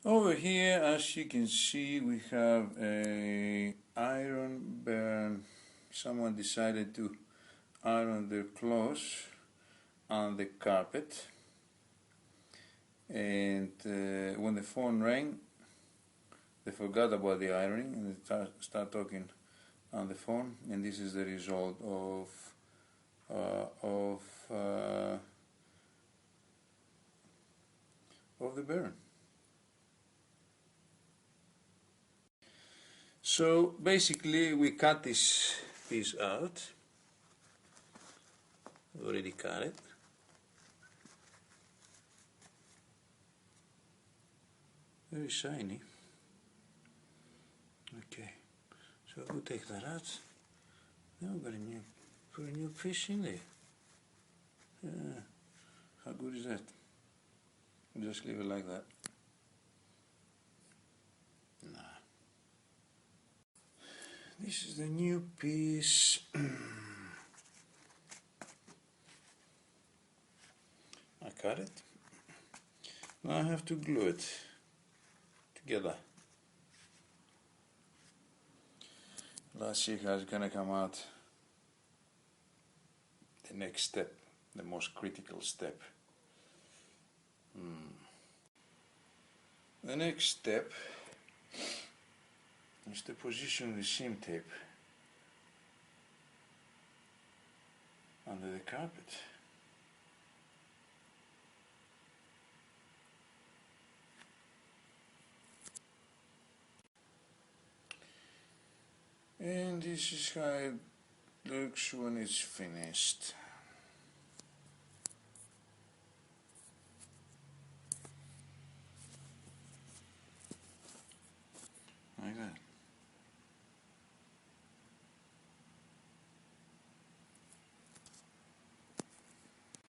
Over here, as you can see, we have a iron burn. Someone decided to iron their clothes on the carpet, and when the phone rang, they forgot about the ironing and they start talking on the phone, and this is the result of the burn. So basically we cut this piece out, already cut it. Very shiny. Okay, so we'll take that out. Now we've got put a new piece in there. Yeah. How good is that? Just leave it like that. Nah. This is the new piece. I cut it. Now I have to glue it together. Let's see how it's gonna come out. The next step, the most critical step. The next step is to position the seam tape under the carpet. And this is how it looks when it's finished. Like that.